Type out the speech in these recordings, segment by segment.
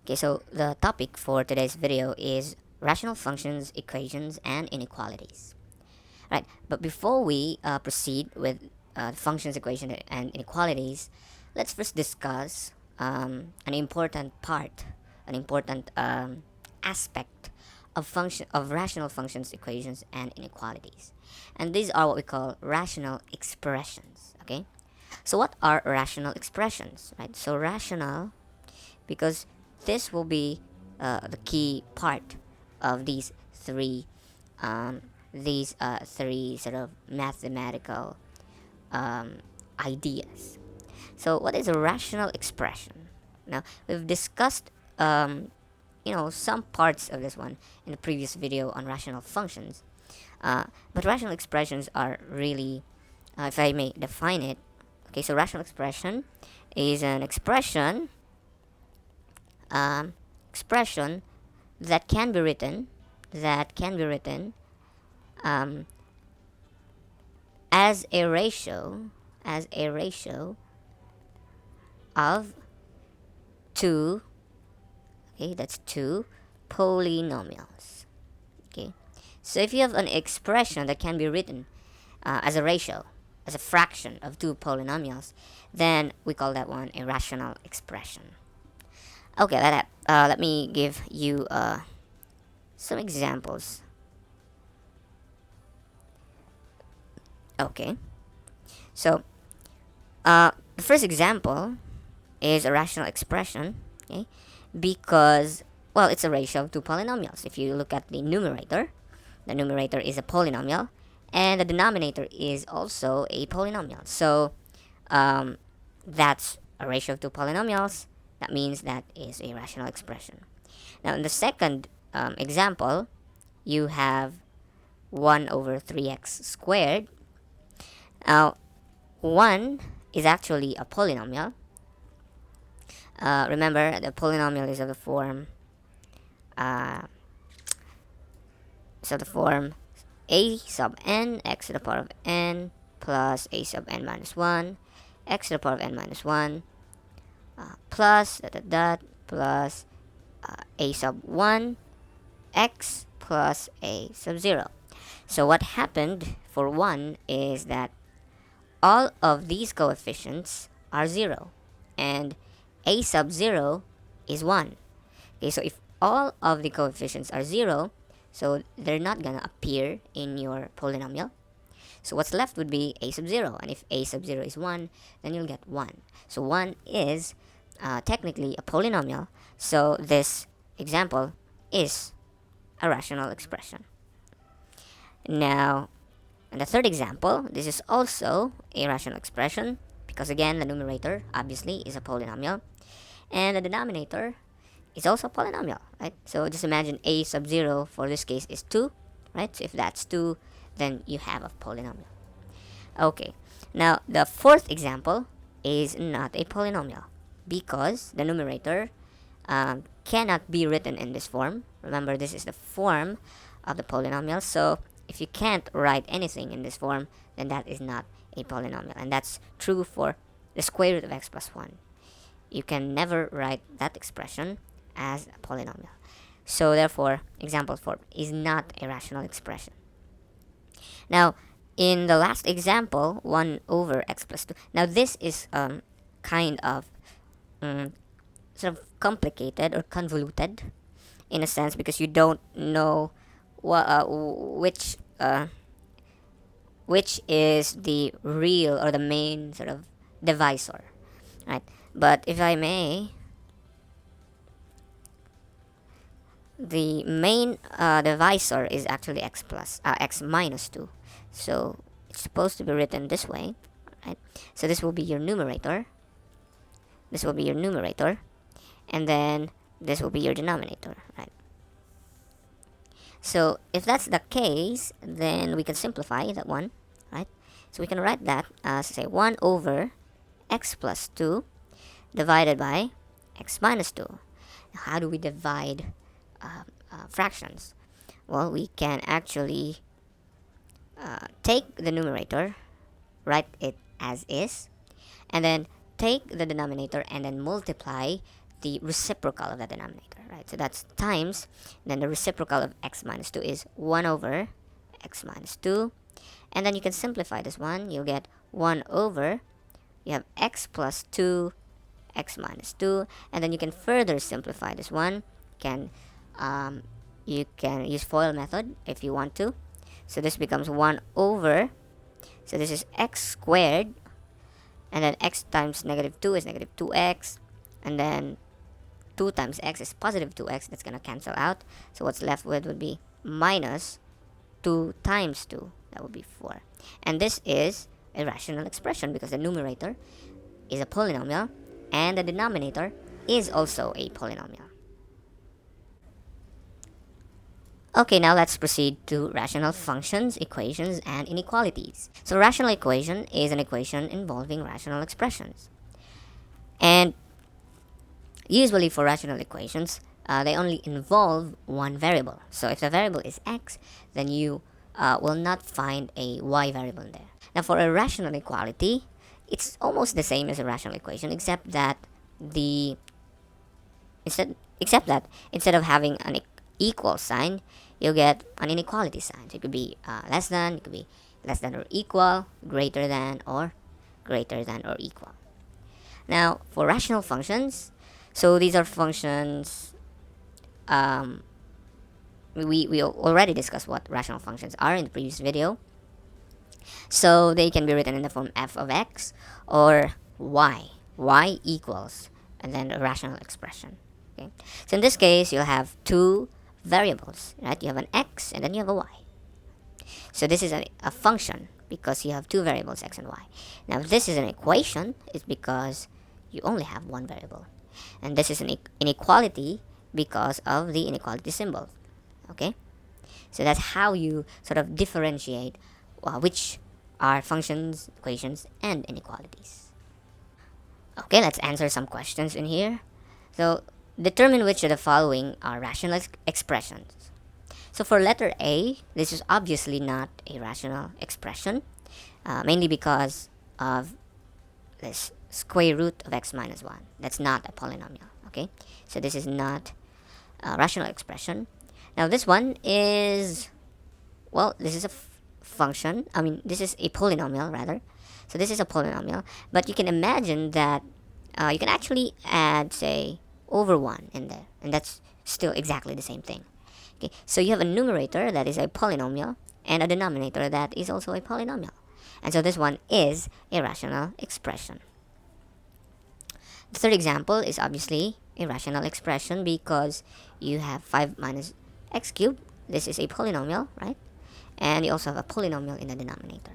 Okay, so the topic for today's video is rational functions, equations, and inequalities. Right, but before we proceed with functions, equations, and inequalities, let's first discuss an important part, an important aspect of rational functions, equations, and inequalities. And these are what we call rational expressions. Okay, so what are rational expressions? Right, so rational, because this will be the key part of um, these three sort of mathematical um, ideas. So, what is a rational expression? Now, we've discussed some parts of this one in the previous video on rational functions, but rational expressions are really, if I may define it, okay. So, rational expression is an um, expression that can be written um, as a ratio of two, okay, that's two polynomials. Okay, so if you have an expression that can be written as a ratio, as a fraction of two polynomials, then we call that one a rational expression. Okay, let me give you some examples. Okay, so the first example is a rational expression, okay, because, well, it's a ratio of two polynomials. If you look at the numerator is a polynomial, and the denominator is also a polynomial. So um, that's a ratio of two polynomials. That means that is a rational expression. Now, in the second example, you have 1 over 3x squared. Now, 1 is actually a polynomial. Remember, the polynomial is of the form a sub n x to the power of n plus a sub n minus 1 x to the power of n minus 1 plus plus a sub 1 x plus a sub 0. So what happened for 1 is that all of these coefficients are 0 and a sub 0 is 1. Okay, so if all of the coefficients are 0, so they're not gonna appear in your polynomial. So what's left would be a sub 0, and if a sub 0 is 1, then you'll get 1. So 1 is technically a polynomial, so this example is a rational expression. Now, in the third example, this is also a rational expression, because again, the numerator obviously is a polynomial, and the denominator is also a polynomial, right? So just imagine a sub 0 for this case is 2, right? So if that's 2, then you have a polynomial. Okay, now the fourth example is not a polynomial, because the numerator cannot be written in this form. Remember, this is the form of the polynomial, so if you can't write anything in this form, then that is not a polynomial. And that's true for the square root of x plus 1. You can never write that expression as a polynomial. So therefore, example 4 is not a rational expression. Now, in the last example, 1 over x plus 2. Now, this is kind of sort of complicated or convoluted in a sense, because you don't know which is the real or the main sort of divisor, right? But if I may, the main divisor is actually x minus 2. So it's supposed to be written this way, right? So this will be your numerator. This will be your numerator, and then this will be your denominator, right? So if that's the case, then we can simplify that one, right? So we can write that as, say, 1 over x plus 2 divided by x minus 2. Now, how do we divide fractions? Well, we can actually take the numerator, write it as is, and then take the denominator and then multiply the reciprocal of the denominator, right? So that's times, then the reciprocal of x minus 2 is 1 over x minus 2. And then you can simplify this one. You'll get 1 over, you have x plus 2, x minus 2. And then you can further simplify this one. You can use FOIL method if you want to. So this becomes 1 over, so this is x squared, and then x times negative 2 is negative 2x, and then 2 times x is positive 2x. That's going to cancel out. So what's left with would be minus 2 times 2. That would be 4. And this is a rational expression because the numerator is a polynomial and the denominator is also a polynomial. Okay, now let's proceed to rational functions, equations, and inequalities. So rational equation is an equation involving rational expressions. And usually for rational equations, they only involve one variable. So if the variable is x, then you will not find a y variable in there. Now for a rational equality, it's almost the same as a rational equation, except that instead of having an equal sign, you'll get an inequality sign. So it could be less than, it could be less than or equal, greater than or equal. Now for rational functions, so these are functions, we already discussed what rational functions are in the previous video. So they can be written in the form f of x or y equals, and then a rational expression. Okay. So in this case, you'll have two variables, right? You have an x and then you have a y. So this is a function because you have two variables, x and y. Now if this is an equation, it's because you only have one variable. And this is an inequality because of the inequality symbol. Okay? So that's how you sort of differentiate which are functions, equations, and inequalities. Okay, let's answer some questions in here. So determine which of the following are rational expressions. So for letter A, this is obviously not a rational expression, mainly because of this square root of x minus 1. That's not a polynomial, okay? So this is not a rational expression. Now this one is, well, this is a function. I mean, this is a polynomial, rather. So this is a polynomial, but you can imagine that you can actually add, say, over 1 in there, and that's still exactly the same thing. Okay, so you have a numerator that is a polynomial and a denominator that is also a polynomial, and so this one is a rational expression. The third example is obviously a rational expression because you have 5 minus x cubed. This is a polynomial, right? And you also have a polynomial in the denominator.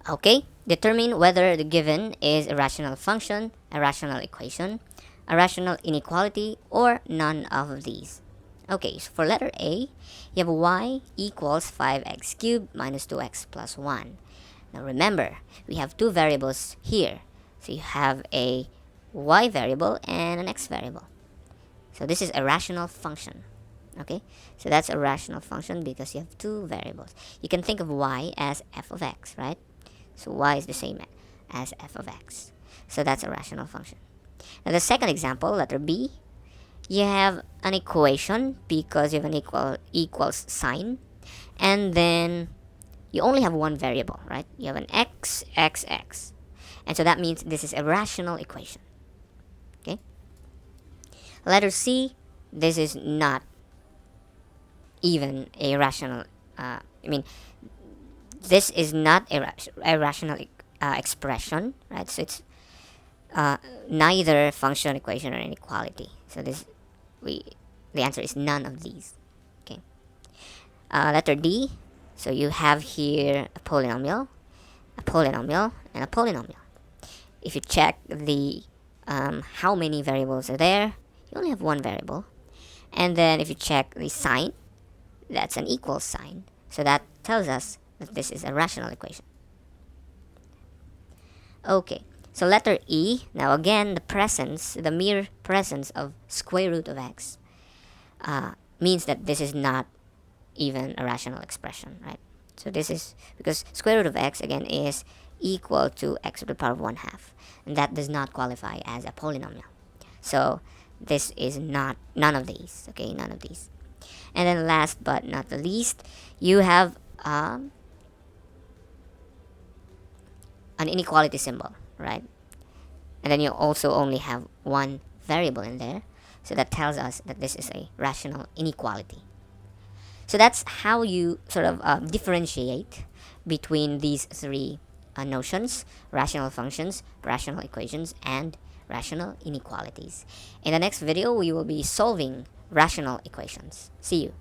Okay, determine whether the given is a rational function, a rational equation, a rational inequality, or none of these. Okay, so for letter A, you have y equals 5x cubed minus 2x plus 1. Now remember, we have two variables here. So you have a y variable and an x variable. So this is a rational function. Okay, so that's a rational function because you have two variables. You can think of y as f of x, right? So y is the same as f of x. So that's a rational function. Now the second example, letter B, you have an equation because you have an equals sign, and then you only have one variable, right? You have an x, x, x. And so that means this is a rational equation. Okay? Letter C, this is not even a rational, this is not a rational expression, right? So it's neither function, equation, or inequality. So the answer is none of these. Okay. Letter D. So you have here a polynomial, and a polynomial. If you check the how many variables are there, you only have one variable. And then if you check the sign, that's an equal sign. So that tells us that this is a rational equation. Okay, so letter E, now again, the mere presence of square root of x means that this is not even a rational expression, right? So this is, because square root of x, again, is equal to x to the power of 1/2. And that does not qualify as a polynomial. So this is not none of these. Okay, none of these. And then last but not the least, you have an inequality symbol, right? And then you also only have one variable in there. So that tells us that this is a rational inequality. So that's how you sort of differentiate between these three notions: rational functions, rational equations, and rational inequalities. In the next video, we will be solving rational equations. See you.